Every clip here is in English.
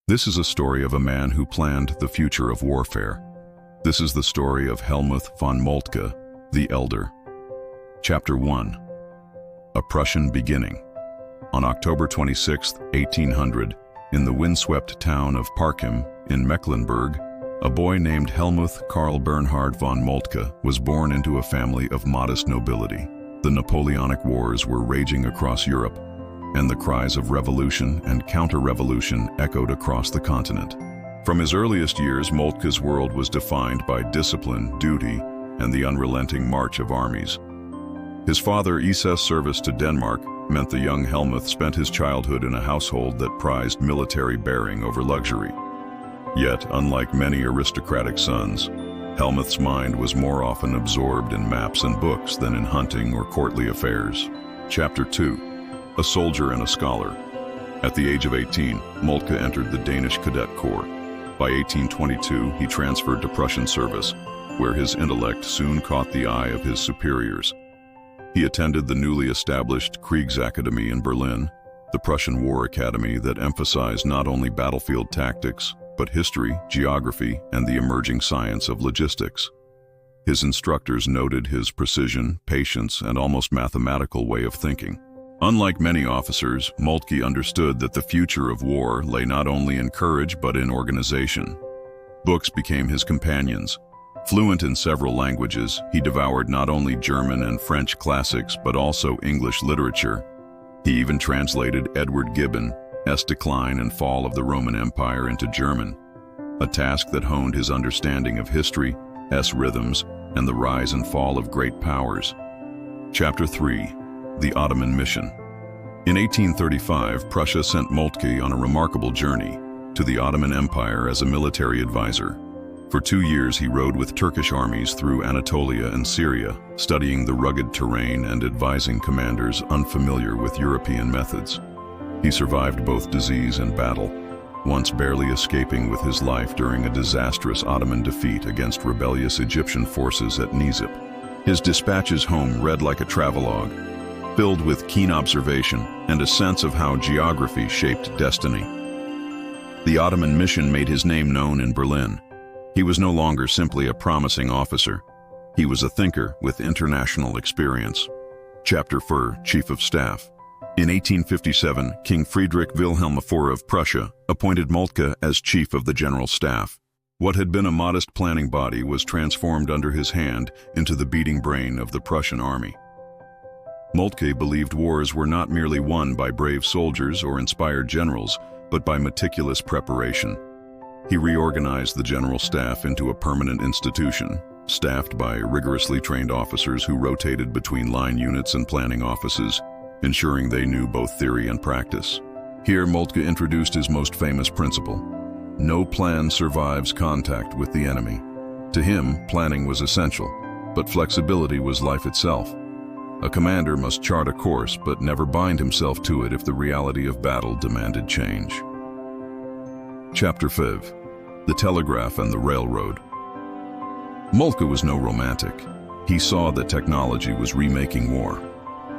This is a story of a man who planned the future of warfare. This is the story of Helmuth von Moltke, the Elder. Chapter 1. A Prussian Beginning. On October 26, 1800, in the windswept town of Parchim in Mecklenburg, a boy named Helmuth Karl Bernhard von Moltke was born into a family of modest nobility. The Napoleonic Wars were raging across Europe, and the cries of revolution and counter-revolution echoed across the continent. From his earliest years, Moltke's world was defined by discipline, duty, and the unrelenting march of armies. His father Isa's service to Denmark meant the young Helmuth spent his childhood in a household that prized military bearing over luxury. Yet, unlike many aristocratic sons, Helmuth's mind was more often absorbed in maps and books than in hunting or courtly affairs. Chapter 2. A Soldier and a Scholar. At the age of 18, Moltke entered the Danish Cadet Corps. By 1822, he transferred to Prussian service, where his intellect soon caught the eye of his superiors. He attended the newly established Kriegsakademie in Berlin, the Prussian War Academy that emphasized not only battlefield tactics, but history, geography, and the emerging science of logistics. His instructors noted his precision, patience, and almost mathematical way of thinking. Unlike many officers, Moltke understood that the future of war lay not only in courage but in organization. Books became his companions. Fluent in several languages, he devoured not only German and French classics but also English literature. He even translated Edward Gibbon's Decline and Fall of the Roman Empire into German, a task that honed his understanding of history, rhythms, and the rise and fall of great powers. Chapter 3. The Ottoman Mission. In 1835, Prussia sent Moltke on a remarkable journey to the Ottoman Empire as a military advisor. For 2 years he rode with Turkish armies through Anatolia and Syria, studying the rugged terrain and advising commanders unfamiliar with European methods. He survived both disease and battle, once barely escaping with his life during a disastrous Ottoman defeat against rebellious Egyptian forces at Nizip. His dispatches home read like a travelogue, filled with keen observation and a sense of how geography shaped destiny. The Ottoman mission made his name known in Berlin. He was no longer simply a promising officer. He was a thinker with international experience. Chapter 4. Chief of Staff. In 1857, King Friedrich Wilhelm IV of Prussia appointed Moltke as Chief of the General Staff. What had been a modest planning body was transformed under his hand into the beating brain of the Prussian army. Moltke believed wars were not merely won by brave soldiers or inspired generals, but by meticulous preparation. He reorganized the general staff into a permanent institution, staffed by rigorously trained officers who rotated between line units and planning offices, ensuring they knew both theory and practice. Here, Moltke introduced his most famous principle: no plan survives contact with the enemy. To him, planning was essential, but flexibility was life itself. A commander must chart a course but never bind himself to it if the reality of battle demanded change. Chapter 5. The Telegraph and the Railroad. Moltke was no romantic. He saw that technology was remaking war.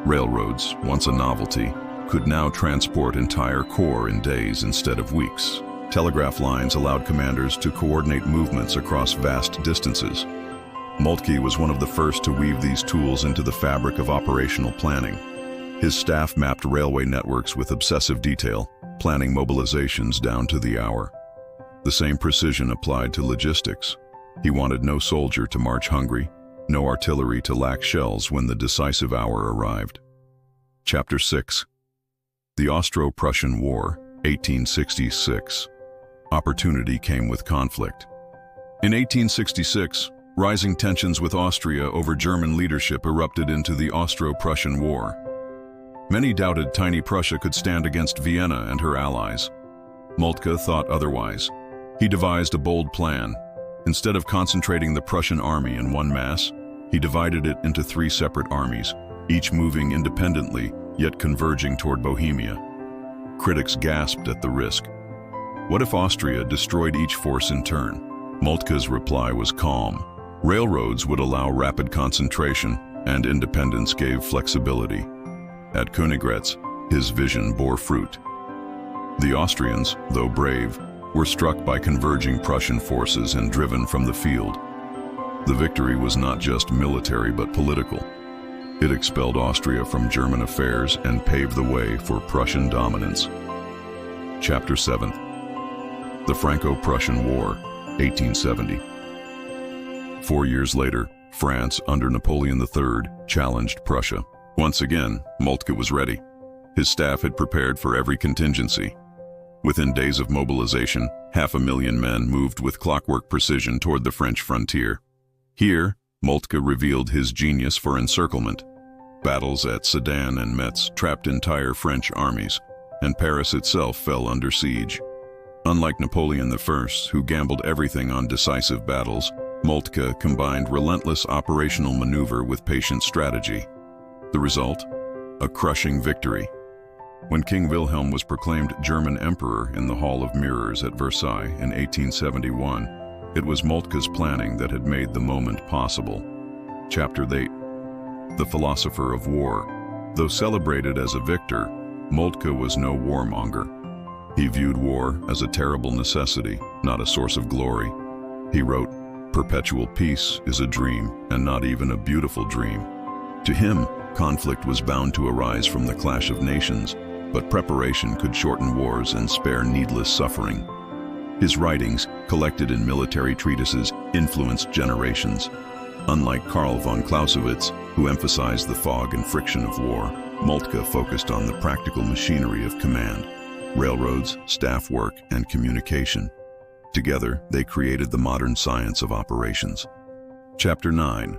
Railroads, once a novelty, could now transport entire corps in days instead of weeks. Telegraph lines allowed commanders to coordinate movements across vast distances. Moltke was one of the first to weave these tools into the fabric of operational planning. His staff mapped railway networks with obsessive detail, planning mobilizations down to the hour. The same precision applied to logistics. He wanted no soldier to march hungry, no artillery to lack shells when the decisive hour arrived. Chapter 6. The Austro-Prussian War, 1866. Opportunity came with conflict. In 1866, rising tensions with Austria over German leadership erupted into the Austro-Prussian War. Many doubted tiny Prussia could stand against Vienna and her allies. Moltke thought otherwise. He devised a bold plan. Instead of concentrating the Prussian army in one mass, he divided it into 3 separate armies, each moving independently, yet converging toward Bohemia. Critics gasped at the risk. What if Austria destroyed each force in turn? Moltke's reply was calm. Railroads would allow rapid concentration, and independence gave flexibility. At Königgrätz, his vision bore fruit. The Austrians, though brave, were struck by converging Prussian forces and driven from the field. The victory was not just military but political. It expelled Austria from German affairs and paved the way for Prussian dominance. Chapter 7. The Franco-Prussian War, 1870. 4 years later, France, under Napoleon III, challenged Prussia. Once again, Moltke was ready. His staff had prepared for every contingency. Within days of mobilization, 500,000 men moved with clockwork precision toward the French frontier. Here, Moltke revealed his genius for encirclement. Battles at Sedan and Metz trapped entire French armies, and Paris itself fell under siege. Unlike Napoleon I, who gambled everything on decisive battles, Moltke combined relentless operational maneuver with patient strategy. The result? A crushing victory. When King Wilhelm was proclaimed German Emperor in the Hall of Mirrors at Versailles in 1871, it was Moltke's planning that had made the moment possible. Chapter 8. The Philosopher of War. Though celebrated as a victor, Moltke was no warmonger. He viewed war as a terrible necessity, not a source of glory. He wrote, "Perpetual peace is a dream, and not even a beautiful dream." To him, conflict was bound to arise from the clash of nations, but preparation could shorten wars and spare needless suffering. His writings, collected in military treatises, influenced generations. Unlike Karl von Clausewitz, who emphasized the fog and friction of war, Moltke focused on the practical machinery of command: railroads, staff work, and communication. Together, they created the modern science of operations. Chapter 9.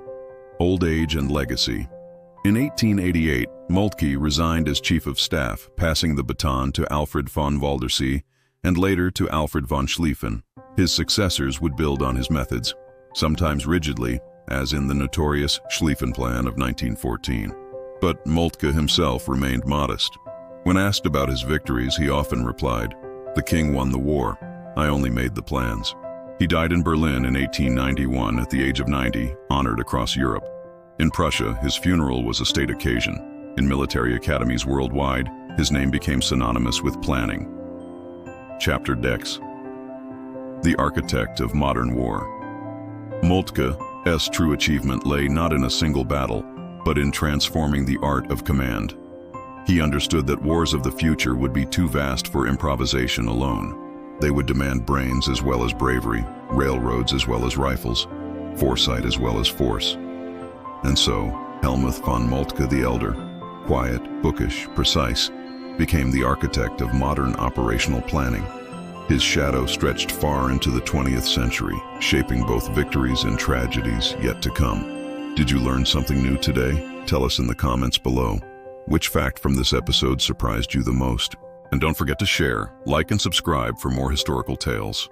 Old Age and Legacy. In 1888, Moltke resigned as Chief of Staff, passing the baton to Alfred von Waldersee and later to Alfred von Schlieffen. His successors would build on his methods, sometimes rigidly, as in the notorious Schlieffen Plan of 1914. But Moltke himself remained modest. When asked about his victories, he often replied, "The king won the war. I only made the plans." He died in Berlin in 1891 at the age of 90, honored across Europe. In Prussia, his funeral was a state occasion. In military academies worldwide, his name became synonymous with planning. Chapter Dex. The Architect of Modern War. Moltke's true achievement lay not in a single battle, but in transforming the art of command. He understood that wars of the future would be too vast for improvisation alone. They would demand brains as well as bravery, railroads as well as rifles, foresight as well as force. And so, Helmuth von Moltke the Elder, quiet, bookish, precise, became the architect of modern operational planning. His shadow stretched far into the 20th century, shaping both victories and tragedies yet to come. Did you learn something new today? Tell us in the comments below. Which fact from this episode surprised you the most? And don't forget to share, like, and subscribe for more historical tales.